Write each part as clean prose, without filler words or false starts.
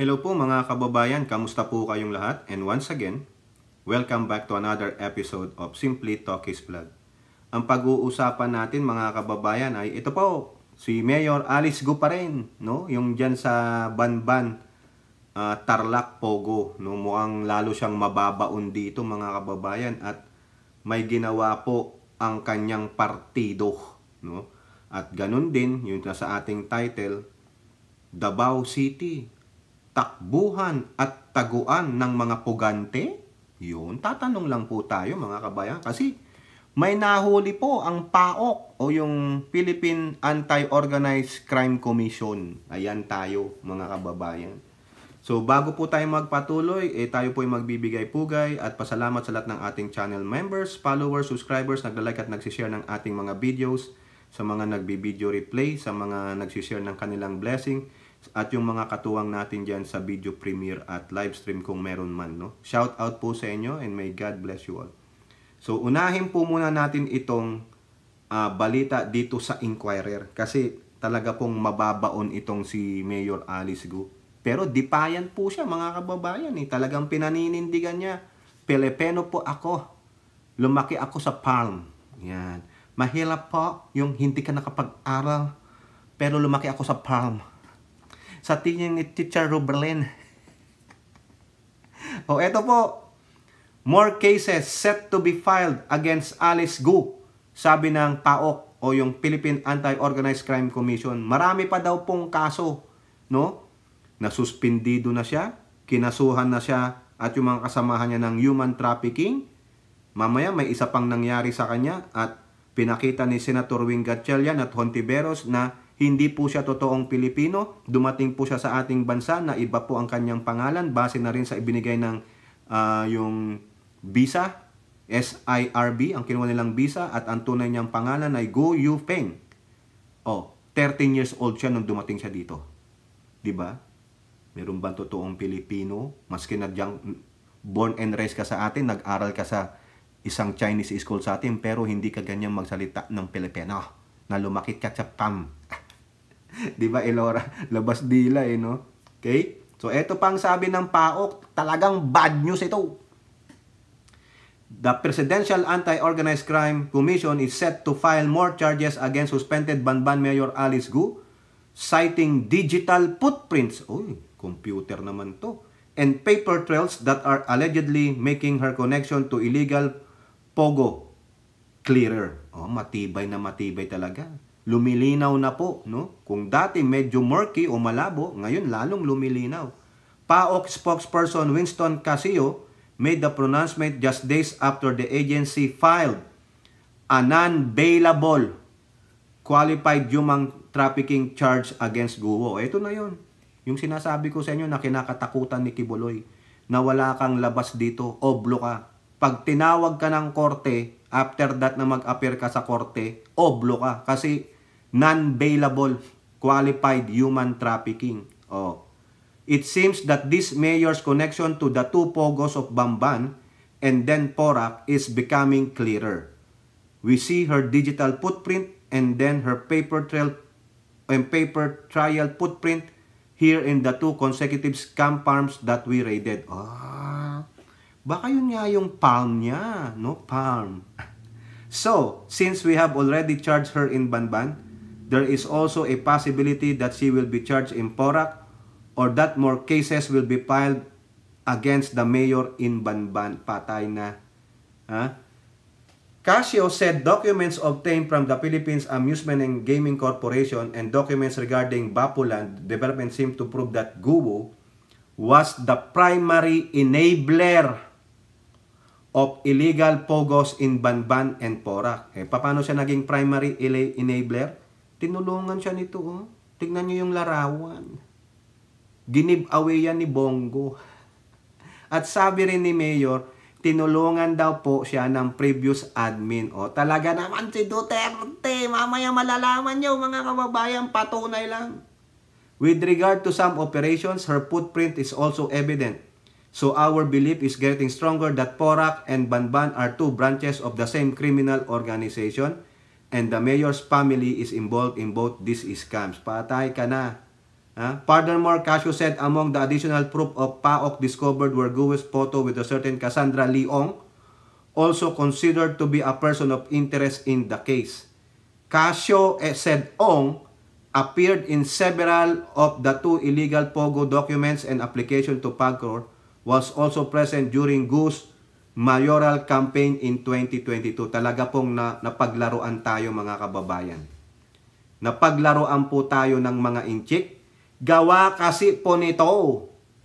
Hello po mga kababayan, kamusta po kayong lahat? And once again, welcome back to another episode of Simply Talkies Vlog. Ang pag-uusapan natin mga kababayan ay ito po, si Mayor Alice Go pa rin, no? Yung dyan sa Banban, Tarlac, Pogo, no? Mukhang lalo siyang mababaon dito mga kababayan at may ginawa po ang kanyang partido, no? At ganun din, yung sa ating title, Davao City, takbuhan at taguan ng mga pugante? Yun, tatanong lang po tayo mga kabayan kasi may nahuli po ang PAOK o yung Philippine Anti-Organized Crime Commission. Ayan tayo mga kababayan. So bago po tayo magpatuloy, tayo po ay magbibigay-pugay at pasalamat sa lahat ng ating channel members, followers, subscribers, nagla-like at nagsishare ng ating mga videos, sa mga nagbi-video replay, sa mga nagsishare ng kanilang blessing, at yung mga katuwang natin dyan sa video premiere at live stream kung meron man, no? Shout out po sa inyo and may God bless you all. So unahin po muna natin itong balita dito sa Inquirer kasi talaga pong mababaon itong si Mayor Alice Go. Pero defiant po siya mga kababayan, talagang pinaninindigan niya. Pilipino po ako, lumaki ako sa farm. Yan. Mahirap po yung hindi ka nakapag-aral pero lumaki ako sa farm. Sa tingin ni Teacher Ruberlin. O eto po, more cases set to be filed against Alice Go, sabi ng PAOK o yung Philippine Anti-Organized Crime Commission. Marami pa daw pong kaso, no? Nasuspendido na siya, kinasuhan na siya at yung mga kasamahan niya ng human trafficking. Mamaya may isa pang nangyari sa kanya at pinakita ni Senator Wing Gatchalian at Hontiveros na hindi po siya totoong Pilipino. Dumating po siya sa ating bansa na iba po ang kanyang pangalan base na rin sa ibinigay ng yung visa, SIRB, ang kinuha nilang visa at ang tunay niyang pangalan ay Go Yufeng. 13 years old siya nung dumating siya dito. 'Di ba? Meron bang totoong Pilipino? Maski na born and raised ka sa atin, nag-aral ka sa isang Chinese school sa atin, pero hindi ka ganyan magsalita ng Pilipino na lumaki ka sa PAM. Di ba, Elora? Labas dila no? Okay? So, eto pang sabi ng PAOK, talagang bad news ito. The Presidential Anti-Organized Crime Commission is set to file more charges against suspended Banban Mayor Alice Go, citing digital footprints. Uy, computer naman to. And paper trails that are allegedly making her connection to illegal Pogo clearer. Matibay na matibay talaga. Lumilinaw na po, no? Kung dati medyo murky o malabo, ngayon lalong lumilinaw. PAOK spokesperson Winston Casio made the pronouncement just days after the agency filed a non-bailable qualified human trafficking charge against Guo. Ito na yon. Yung sinasabi ko sa inyo na kinakatakutan ni Kibuloy na wala kang labas dito, oblo ka. Pag tinawag ka ng korte, after that na mag-appear ka sa korte, oblo ka. Kasi non-bailable qualified human trafficking. It seems that this mayor's connection to the two Pogos of Bamban and then Porac is becoming clearer. We see her digital footprint and then her paper trail and paper trial footprint here in the two consecutive scam farms that we raided. Baka yun nga yung palm niya, no? Palm. So, since we have already charged her in Banban, there is also a possibility that she will be charged in Porac or that more cases will be filed against the mayor in Banban. Patay na. Casio said documents obtained from the Philippines Amusement and Gaming Corporation and documents regarding Bapuland development seem to prove that Guo was the primary enabler of illegal Pogos in Banban and Porac. Paano siya naging primary enabler? Tinulungan siya nito. Tignan niyo yung larawan. Give-away yan ni Bongo. At sabi rin ni Mayor, tinulungan daw po siya ng previous admin. Talaga naman si Duterte. Mamaya malalaman niyo mga kababayan, patunay lang. With regard to some operations, her footprint is also evident. So our belief is getting stronger that Porac and Banban are two branches of the same criminal organization and the mayor's family is involved in both these scams. Patay ka na. Furthermore, Casio said among the additional proof of PAOK discovered were Guo's photo with a certain Cassandra Leong, also considered to be a person of interest in the case. Casio said Ong appeared in several of the 2 illegal POGO documents and application to PAGCOR, was also present during Guo's mayoral campaign in 2022. Talaga pong napaglaruan tayo mga kababayan. Napaglaruan po tayo ng mga inchik. Gawa kasi po nito,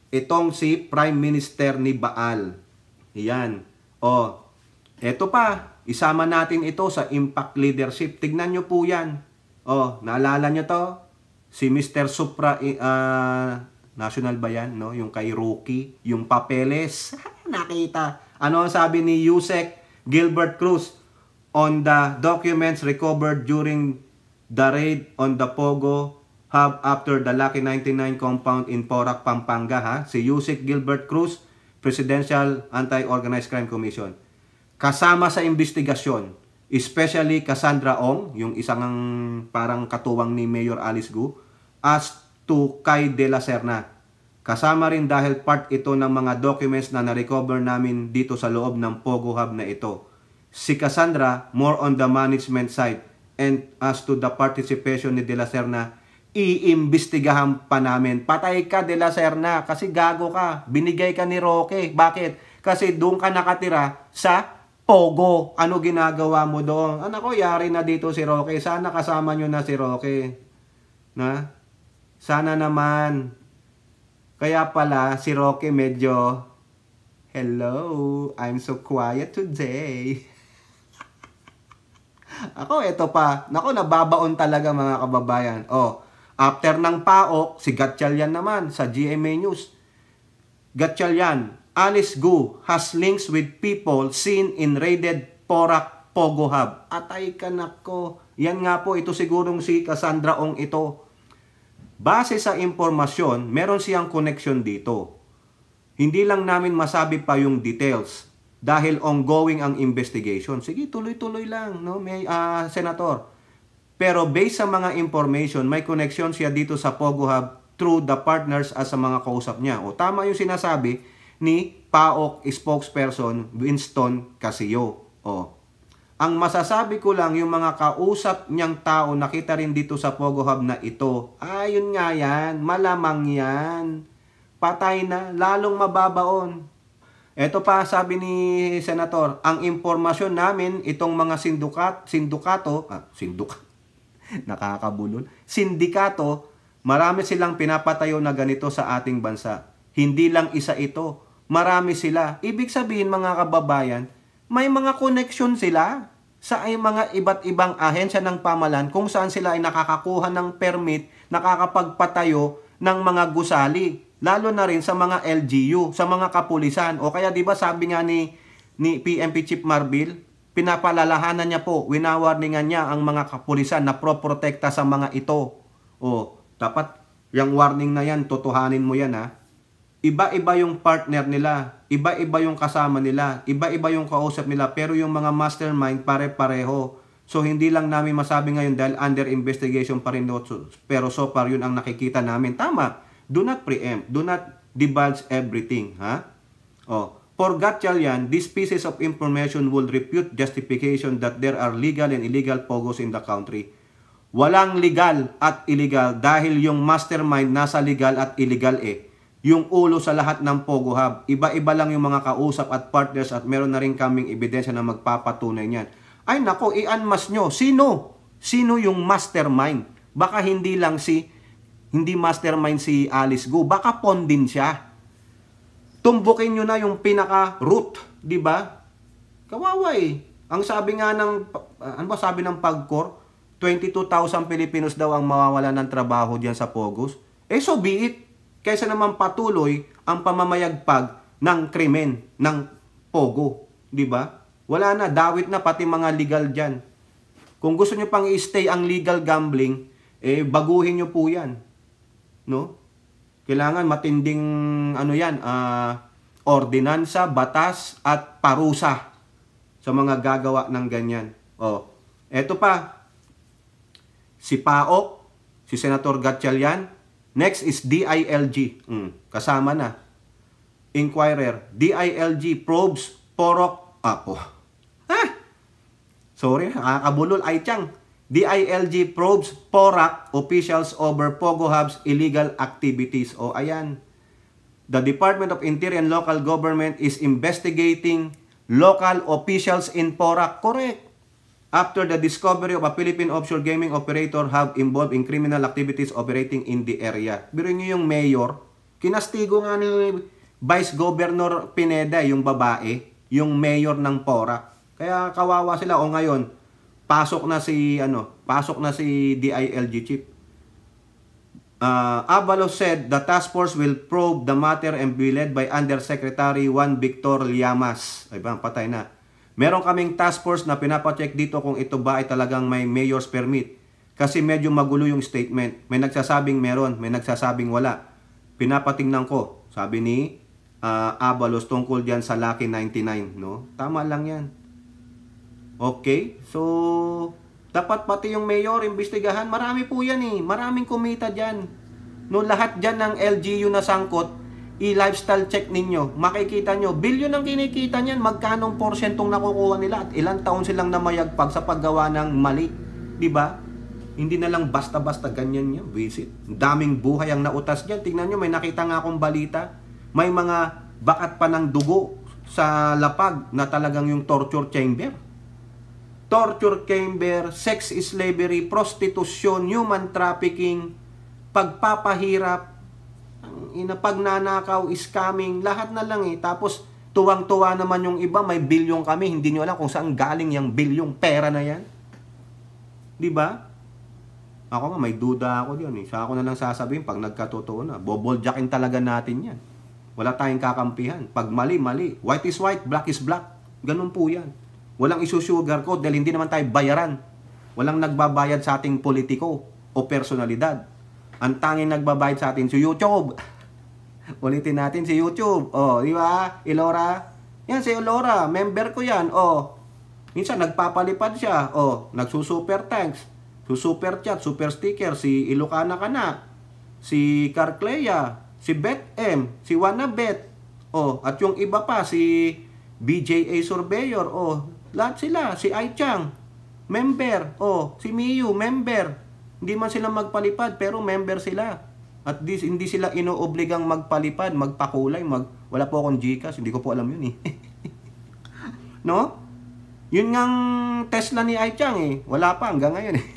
itong si Prime Minister ni Baal. Yan. Eto pa, isama natin ito sa impact leadership. Tignan nyo po yan. Naalala nyo to? Si Mr. Supra, national ba yan? No? Yung kay Rookie, yung papeles. Nakita. Ano ang sabi ni Yusek Gilbert Cruz on the documents recovered during the raid on the Pogo Hub after the Lucky 99 compound in Porac, Pampanga? Si Yusek Gilbert Cruz, Presidential Anti-Organized Crime Commission. Kasama sa investigasyon, especially Cassandra Ong, yung isang parang katuwang ni Mayor Alice Guo, as to Kay De La Serna. Kasama rin dahil part ito ng mga documents na na-recover namin dito sa loob ng Pogo Hub na ito. Si Cassandra, more on the management side, and as to the participation ni De La Serna, iimbestigahan pa namin. Patay ka, De La Serna, kasi gago ka. Binigay ka ni Roque. Bakit? Kasi doon ka nakatira sa Pogo. Ano ginagawa mo doon? Anak ko, yari na dito si Roque. Sana kasama nyo na si Roque. Sana naman. Kaya pala, si Roque medyo, hello, I'm so quiet today. Ako, eto pa. Nako, nababaon talaga mga kababayan. After ng PAOK, si Gatchalian naman sa GMA News. Gatchalian, Alice Guo has links with people seen in raided Porac Pogo Hub. Atay ka nako. Yan nga po, ito sigurong si Cassandra Ong ito. Base sa impormasyon, meron siyang connection dito. Hindi lang namin masabi pa yung details dahil ongoing ang investigation. Sige, tuloy-tuloy lang, no, Senator. Pero based sa mga information, may connection siya dito sa Pogo Hub through the partners as sa mga kausap niya. Tama yung sinasabi ni PAOK spokesperson Winston Casio. Ang masasabi ko lang, yung mga kausap niyang tao nakita rin dito sa Pogo Hub na ito. Ayun nga yan, malamang yan. Patay na, lalong mababaon. Ito pa, sabi ni Senator, ang impormasyon namin, itong mga sindikato, nakakabulol. Sindikato, marami silang pinapatayo na ganito sa ating bansa. Hindi lang isa ito. Marami sila. Ibig sabihin mga kababayan, may mga connection sila sa mga iba't ibang ahensya ng pamahalaan kung saan sila ay nakakakuha ng permit, nakakapagpatayo ng mga gusali. Lalo na rin sa mga LGU, sa mga kapulisan. O kaya 'di ba sabi nga ni PNP Chief Marbil, pinapalalahanan niya po, winawarningan niya ang mga kapulisan na pro-protekta sa mga ito. Dapat yung warning na yan, totohanin mo yan ha. Iba-iba yung partner nila, iba-iba yung kasama nila, iba-iba yung kausap nila, pero yung mga mastermind pare-pareho. So hindi lang namin masabi ngayon dahil under investigation pa rin, pero so far yun ang nakikita namin. Tama, do not preempt, do not divulge everything. For Gatchalian, these pieces of information will refute justification that there are legal and illegal pogos in the country. Walang legal at illegal dahil yung mastermind nasa legal at illegal yung ulo sa lahat ng Pogo Hub. Iba-iba lang yung mga kausap at partners at meron na rin kaming ebidensya na magpapatunay niyan. Ay nako, i-unmask nyo. Sino? Sino yung mastermind? Baka hindi mastermind si Alice Guo. Baka pawn din siya. Tumbukin nyo na yung pinaka-root. Diba? Kawawa Ang sabi nga ng, sabi ng PAGCOR? 22,000 Pilipinos daw ang mawawala ng trabaho diyan sa Pogos. So be it. Kaysa naman patuloy ang pamamayagpag ng krimen ng Pogo. Diba? Wala na, dawit na pati mga legal dyan. Kung gusto nyo pang i-stay ang legal gambling, baguhin nyo po yan. No? Kailangan matinding ordinansa, batas at parusa sa mga gagawa ng ganyan. Eto pa, si PAOK, si Senator Gatchalian, Next is DILG. Kasama na. Inquirer. DILG probes Porok. Sorry, nakakabulol. Ay tiyang. DILG probes Porac officials over Pogo Hub's illegal activities. Ayan. The Department of Interior and Local Government is investigating local officials in Porac. Correct. After the discovery of a Philippine offshore gaming operator have involved in criminal activities operating in the area. Biro nyo yung mayor, kinastigo nga ni Vice Governor Pineda, yung babae, yung mayor ng Porac. Kaya kawawa sila. Ngayon, pasok na si DILG chief. Avalos said the task force will probe the matter and be led by Undersecretary Juan Victor Llamas. Ay ba, patay na. Meron kaming task force na pinapacheck dito kung ito ba ay talagang may mayor's permit. Kasi medyo magulo yung statement. May nagsasabing meron, may nagsasabing wala. Pinapatingnan ko, sabi ni Avalos tungkol diyan sa Lucky 99, no? Tama lang 'yan. Okay? So, dapat pati yung mayor imbestigahan. Marami po 'yan eh. Maraming kumita diyan. No, lahat diyan ng LGU na sangkot, i-lifestyle check ninyo. Makikita nyo, bilyon ang kinikita niyan, magkanong porsyentong nakukuha nila at ilang taon silang namayagpag sa paggawa ng mali. Diba? Hindi na lang basta-basta ganyan yan. Visit. Daming buhay ang nautas dyan. Tingnan nyo, may nakita nga akong balita. May mga bakat pa ng dugo sa lapag na talagang yung torture chamber. Torture chamber, sex slavery, prostitution, human trafficking, pagpapahirap, pagnanakaw, scamming, lahat na lang eh. Tapos, tuwang-tuwa naman yung iba, may bilyong kami, hindi nyo alam kung saan galing yung bilyong pera na yan. Diba? Ako nga, may duda ako diyan eh. Sa ako na lang sasabihin, pag nagkatotoo na, boboljakin talaga natin yan. Wala tayong kakampihan. Pag mali, mali. White is white, black is black. Ganun po yan. Walang isusugarcoat dahil hindi naman tayo bayaran. Walang nagbabayad sa ating politiko o personalidad. Ang tanging nagbabayad sa atin si YouTube. Ulitin natin si YouTube. Di ba? Elora. Yan si Elora, member ko yan. Minsan nagpapalipad siya. Nagsusuper thanks, super chat, super sticker si Ilocana Kana, si Carclea, si Bet M, si Wanabet. At yung iba pa si BJA Surveyor. Lahat sila, si Aichang, member. Si Miyu, member. Hindi man sila magpalipad pero member sila. At hindi sila inoobligang magpalipad, magpakulay, wala po akong Gcash, hindi ko po alam yun eh. No? Yun ngang Tesla ni Aichang eh. Wala pa hanggang ngayon eh.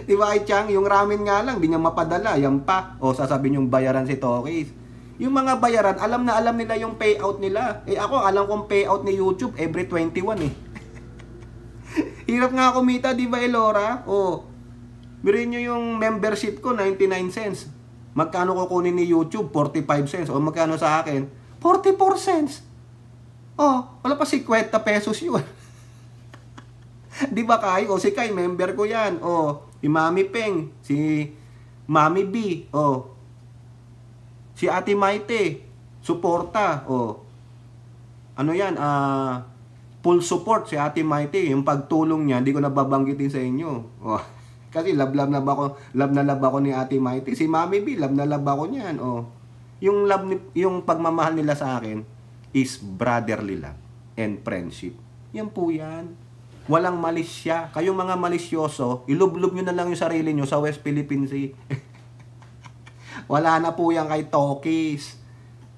Diba Aichang, yung ramen nga lang, di niya mapadala, yan pa. Sasabihin yung bayaran si Tokis. Yung mga bayaran, alam na alam nila yung payout nila. Ako, alam kong payout ni YouTube every 21 eh. Hirap nga kumita, di ba Elora? Birin nyo yung membership ko, 99 cents. Magkano kukunin ni YouTube? 45 cents. Magkano sa akin? 44 cents. Wala pa 50 pesos yun. Di ba Kai? Si Kai, member ko yan. Si Mami Peng, si Mami B, si Ate Maite, suporta. Ano yan? Full support si Ate Maite. Yung pagtulong niya, hindi ko nababanggitin sa inyo. Kasi love na love ako ni Ate Maite. Si Mami B, love na love ako niyan. Yung pagmamahal nila sa akin is brotherly love and friendship. Yan po yan. Walang malisya. Kayong mga malisyoso, ilublob nyo na lang yung sarili nyo sa West Philippine Sea. Wala na po yan kay Tokis.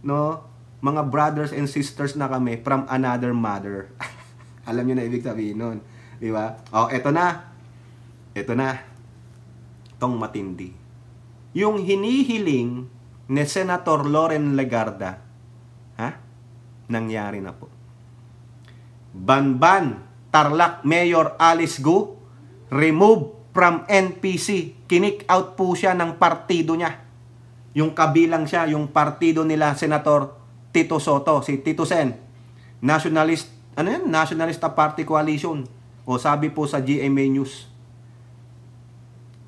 No? Mga brothers and sisters na kami from another mother. Alam nyo na ibig sabihin nun. Diba? Eto na. Itong matindi. Yung hinihiling ni Senator Loren Legarda, nangyari na po. Banban, Tarlac Mayor Alice Go, remove from NPC. Kick out po siya ng partido niya. Yung kabilang siya, yung partido nila Senator Tito Soto, si Tito Sen. Nationalista Party Coalition. Sabi po sa GMA News.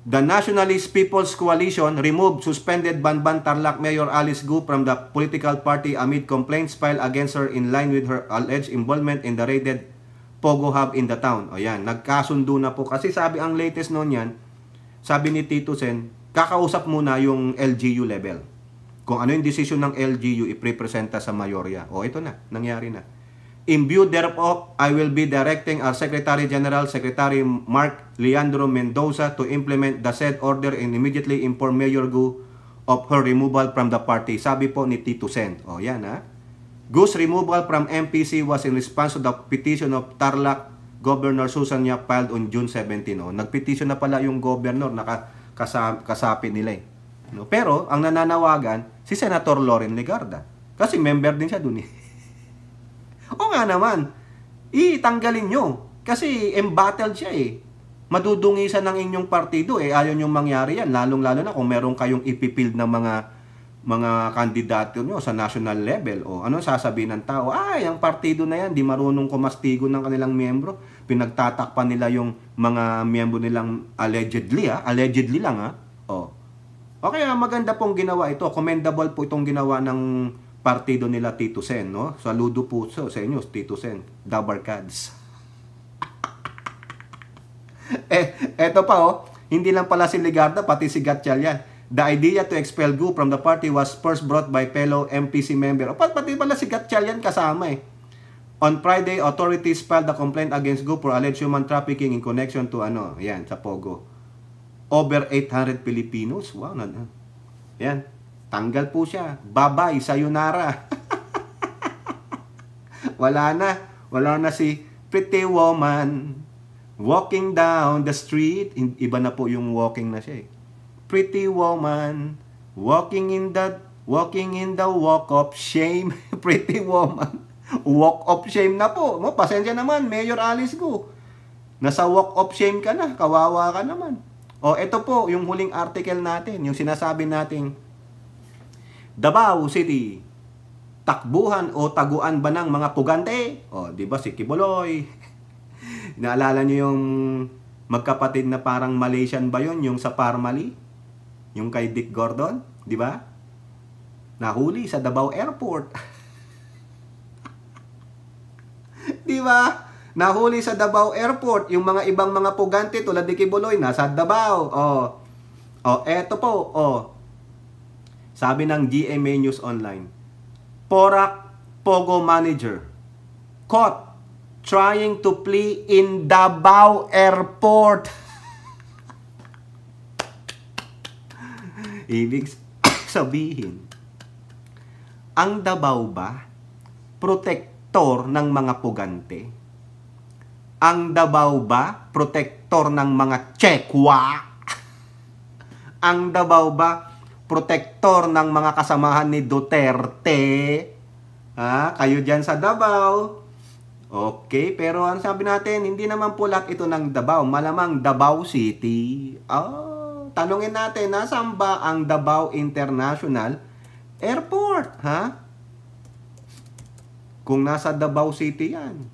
The Nationalist People's Coalition removed suspended Banban Tarlac Mayor Alice Go from the political party amid complaints filed against her in line with her alleged involvement in the raided Pogo Hub in the town. Nagkasundo na po. Kasi sabi ang latest noon yan, sabi ni Tito Sen, kakausap muna yung LGU level. Kung ano yung decision ng LGU, iprepresenta sa mayorya. O, ito na, nangyari na. In view thereof, I will be directing our Secretary General, Secretary Mark Leandro Mendoza, to implement the said order and immediately inform Mayor Gu of her removal from the party. Sabi po ni Tito Sen. O, yan ha. Gu's removal from MPC was in response to the petition of Tarlac Governor Susan Yap filed on June 17. O, nagpetition na pala yung governor, kasapi nila eh. No? Pero, ang nananawagan, si Senator Loren Legarda. Kasi member din siya dun eh. O nga naman, itanggalin nyo. Kasi embattled siya eh. Madudungisan ng inyong partido eh. Ayaw nyo mangyari yan. Lalong-lalo na kung meron kayong ipipild ng mga kandidato nyo sa national level. O ano sasabihin ng tao? Ay, ang partido na yan, di marunong kumastigo ng kanilang miyembro. Pinagtatakpan nila yung mga miyembro nilang allegedly. Allegedly lang ha. O. O kaya maganda pong ginawa ito. Commendable po itong ginawa ng partido nila Tito Sen, no? Saludo po sa inyo, Tito Sen. Dabarkads. Eto pa, hindi lang pala si Legarda, pati si Gatchalian. The idea to expel Gu from the party was first brought by fellow MPC member. Pati pala si Gatchalian kasama eh. On Friday, authorities filed a complaint against Gu for alleged human trafficking in connection to yan, sa Pogo. Over 800 Filipinos. Wow, yan. Tanggal po siya. Bye-bye, sayonara. Wala na si pretty woman walking down the street. Iba na po yung walking na siya eh. Pretty woman walking in the walk of shame. Pretty woman walk of shame na po. Pasensya naman, Mayor Alice Gu. Nasa walk of shame ka na. Kawawa ka naman. O, ito po yung huling article natin. Yung sinasabi nating Davao City, takbuhan o taguan ba ng mga pugante? O, di ba si Kibuloy? Naalala niyo yung magkapatid na parang Malaysian ba yun? Yung sa Parmali? Yung kay Dick Gordon? Di ba? Nahuli sa Davao Airport. Di ba? Nahuli sa Davao Airport. Yung mga ibang mga pugante tulad ni Kibuloy, nasa Davao. O, eto po. Sabi ng GMA News Online, Porac Pogo manager caught trying to flee in Davao Airport. Ibig sabihin, ang Davao ba protektor ng mga pugante? Ang Davao ba protektor ng mga Chekwa? Ang Davao ba protektor ng mga kasamahan ni Duterte? Kayo dyan sa Davao. Okay, pero ang sabi natin, hindi naman po lahat ito ng Davao. Malamang Davao City. Tanungin natin, nasaan ba ang Davao International Airport? Kung nasa Davao City yan.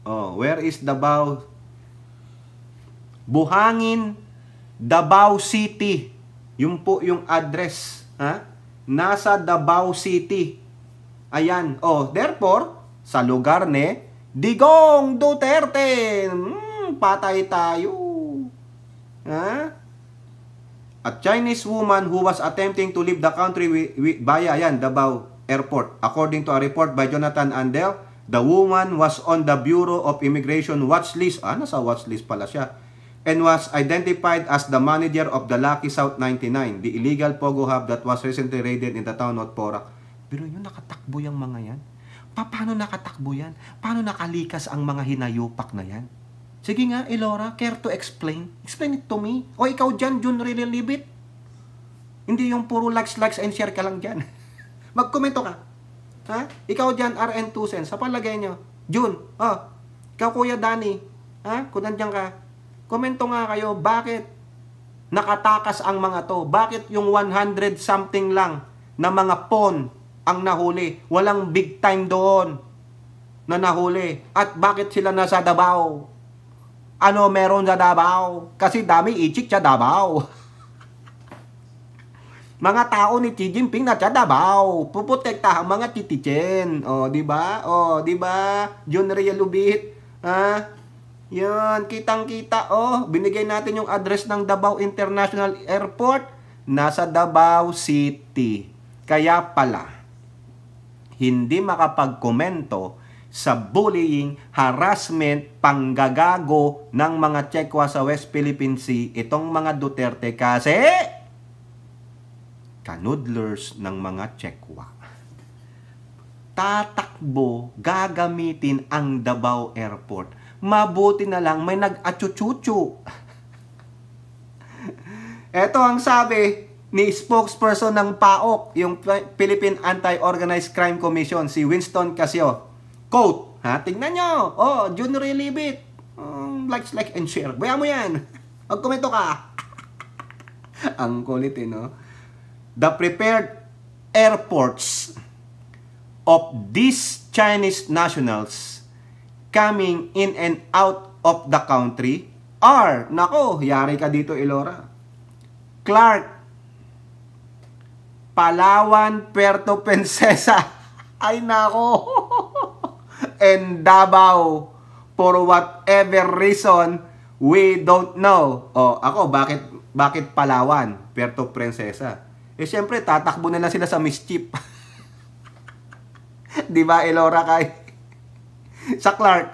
Where is Davao? Buhangin, Davao City. Yung po yung address. Nasa Davao City. Ayan. Therefore, sa lugar ni Digong Duterte. Patay tayo. A Chinese woman who was attempting to leave the country via Davao Airport. According to a report by Jonathan Andel, the woman was on the Bureau of Immigration watch list. Nasa watch list pala siya. And was identified as the manager of the Lucky South 99, the illegal Pogo hub that was recently raided in the town of Porac. Pero yun, nakatakbo yung mga yan. Paano nakatakbo yan? Paano nakalikas ang mga hinayupak na yan? Sige nga, Elora, care to explain? Explain it to me. O ikaw dyan, Jun Rililibit? Hindi yung puro likes and share ka lang dyan. Magkomento ka. Ikaw dyan, RN Tusen, sa palagay nyo. Jun, ikaw Kuya Danny, kung nandiyan ka, komento nga kayo, bakit nakatakas ang mga to? Bakit yung 100 something lang na mga pawn ang nahuli? Walang big time doon na nahuli. At bakit sila nasa Davao? Ano meron sa Davao? Kasi dami ichik sa Davao. Mga tao ni Xi Jinping na sa Davao. Puprotektahan mga titichen. Di ba? Di ba? John Ria Lubit. Yan, kitang-kita, oh. Binigay natin yung address ng Davao International Airport. Nasa Davao City. Kaya pala, hindi makapagkomento sa bullying, harassment, panggagago ng mga Chekwa sa West Philippine Sea itong mga Duterte kasi kanudlers ng mga Chekwa. Tatakbo, gagamitin ang Davao Airport. Mabuti na lang may nag-achuchuchu. Ito ang sabi ni spokesperson ng PAOK, yung Philippine Anti-Organized Crime Commission, si Winston Casio. Quote, tingnan nyo. Oh, Junior Libit. Likes, like, and share. Bayan mo yan. Magkomento ka. Ang kulit, no? The prepared airports of these Chinese nationals coming in and out of the country are, nako, yari ka dito, Elora. Clark, Palawan, Puerto Princesa. Ay, nako. And Davao, for whatever reason, we don't know. O, ako, bakit Palawan, Puerto Princesa? Siyempre, tatakbo na lang sila sa mischief. Di ba, Elora, kay? Sa Clark.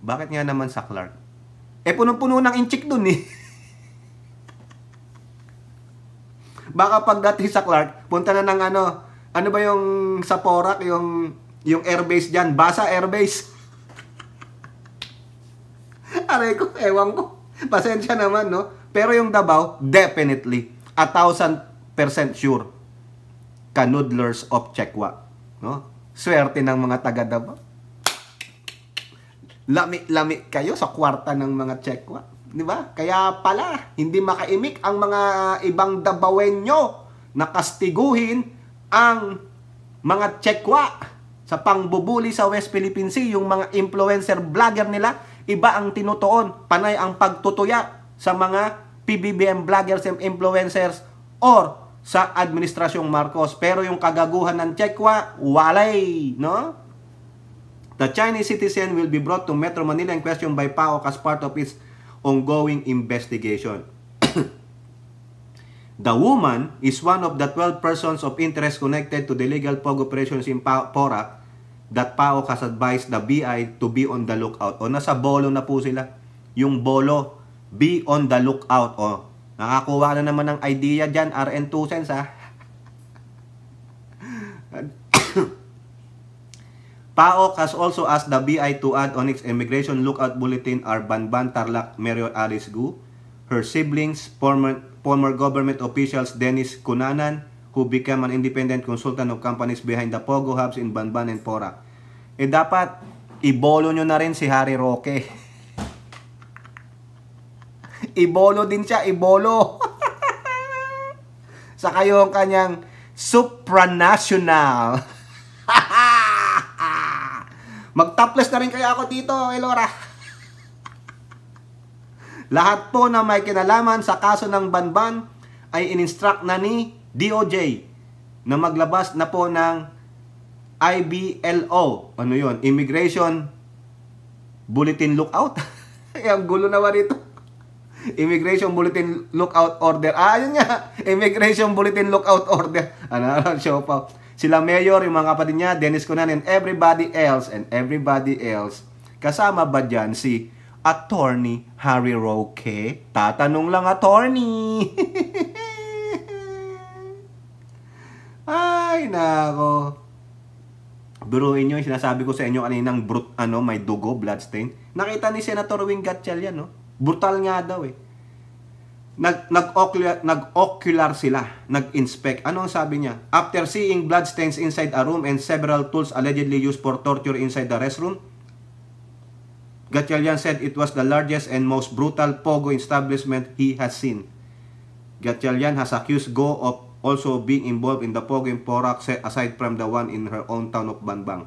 Bakit nga naman sa Clark? Punong-puno ng inchik dun, eh. Baka pagdating sa Clark, punta na ng ano ba yung sa Porac, yung airbase dyan, Basa Airbase. Aray ko, ewan ko. Pasensya naman, no? Pero yung Davao, definitely, 1,000% sure, kanudlers of Chekwa. No? Swerte ng mga taga Davao. Lami kayo sa kwarta ng mga Chekwa. Di ba? Kaya pala, hindi makaimik ang mga ibang Davaoenyo na kastiguhin ang mga Chekwa sa pangbubuli sa West Philippine Sea. Yung mga influencer vlogger nila, iba ang tinutuon. Panay ang pagtutuya sa mga PBBM vloggers and influencers or sa Administrasyong Marcos. Pero yung kagaguhan ng Chekwa, walay, no? The Chinese citizen will be brought to Metro Manila and questioned by PAOK as part of its ongoing investigation. The woman is one of the 12 persons of interest connected to the illegal POG operations in Porac that PAOK has advised the BI to be on the lookout. O, nasa bolo na po sila. Yung bolo, be on the lookout. O, nakakuha na naman ng idea dyan, RN2 cents, ha? PAOK has also asked the BI to add on its immigration lookout bulletin are Banban Tarlac Mayor Alice Gu, her siblings, former government officials Dennis Cunanan, who became an independent consultant of companies behind the Pogo hubs in Banban and Porac. Dapat ibolo nyo na rin si Harry Roque. Ibolo din siya, ibolo. Sa kayo ang kanyang supranational. Mag-topless na rin kaya ako dito, Elora. Lahat po na may kinalaman sa kaso ng Banban ay in-instruct na ni DOJ na maglabas na po ng IBLO. Ano yun? Immigration Bulletin Lookout. Ang gulo naman ito. Immigration Bulletin Lookout Order. Yun nga. Immigration Bulletin Lookout Order. Ano, show pa. Sila Mayor, yung mga kapatid niya, Dennis Cunanan, and everybody else. Kasama ba dyan si Attorney Harry Roque? Tatanong lang, Attorney. Ay, nako. Biruin nyo yung sinasabi ko sa inyo kaninang may dugo, bloodstain. Nakita ni Senator Wing Gatchalian, no? Brutal nga daw, eh. Nag-ocular sila, nag-inspect. Ano ang sabi niya? After seeing bloodstains inside a room and several tools allegedly used for torture inside the restroom, Gatchalian said it was the largest and most brutal Pogo establishment he has seen. Gatchalian has accused Go of also being involved in the Pogo in Porac aside from the one in her own town of Banbang.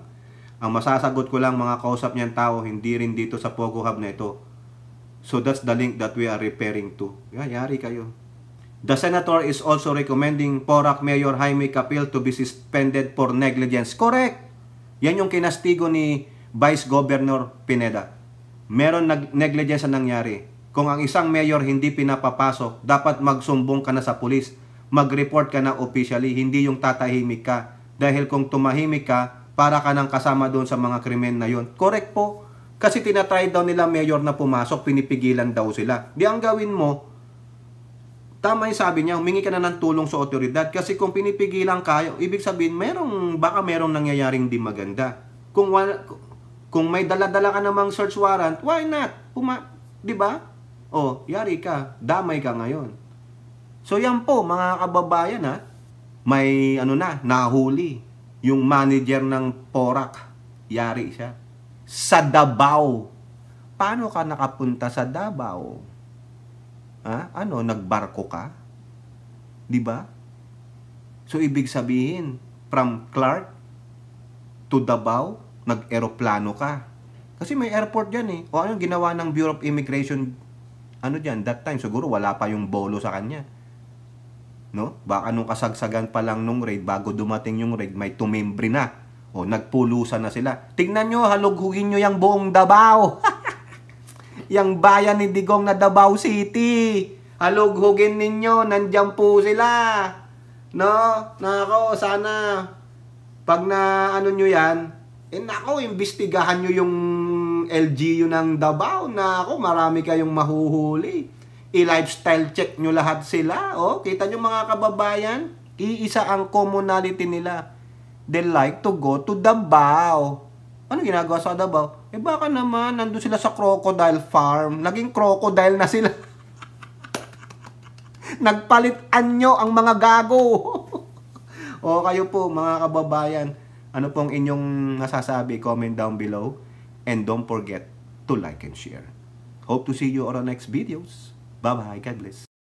Ang masasagot ko lang, mga kausap niyang tao, hindi rin dito sa Pogo Hub na ito. So that's the link that we are referring to. Yari kayo. The senator is also recommending Porac Mayor Jaime Capil to be suspended for negligence. Correct! Yan yung kinastigo ni Vice Governor Pineda. meron negligence na nangyari. Kung ang isang mayor hindi pinapapasok, dapat magsumbong ka na sa pulis. Mag-report ka na officially, hindi yung tatahimik ka. Dahil kung tumahimik ka, para ka nang kasama doon sa mga krimen na yon. Correct po. Kasi tinatry daw nila mayor na pumasok, pinipigilan daw sila. Di ang gawin mo, tama yung sabi niya, humingi ka na ng tulong sa otoridad. Kasi kung pinipigilan ka, ibig sabihin, baka merong nangyayaring di maganda. Kung may dala-dala ka namang search warrant, why not? Di ba? O, yari ka. Damay ka ngayon. So yan po, mga kababayan ha. May nahuli. Yung manager ng Porac. Yari siya. Sa Davao. Paano ka nakapunta sa Davao? Ha? Nagbarko ka? Di ba? So ibig sabihin, from Clark to Davao, nag-eroplano ka. Kasi may airport dyan eh. O anong ginawa ng Bureau of Immigration, dyan, that time, siguro wala pa yung bolo sa kanya. No? Baka nung kasagsagan pa lang nung raid, bago dumating yung raid, may tumimbre na. O, nagpulusan na sila. Tignan nyo, halughugin nyo yung buong Davao. Yang bayan ni Digong na Davao City. Halughugin ninyo, nandyan po sila. No? Nako, sana, pag na nyo yan, nako, imbestigahan nyo yung LGU ng Davao. Nako, marami kayong mahuhuli. I-lifestyle check nyo lahat sila. O, kita nyo mga kababayan, iisa ang commonality nila. They like to go to Davao. Ano ginagawa sa Davao? Baka naman, nandun sila sa crocodile farm. Naging crocodile na sila. Nagpalitan nyo ang mga gago. O, kayo po, mga kababayan, ano pong inyong nasasabi? Comment down below. And don't forget to like and share. Hope to see you on our next videos. Bye-bye. God bless.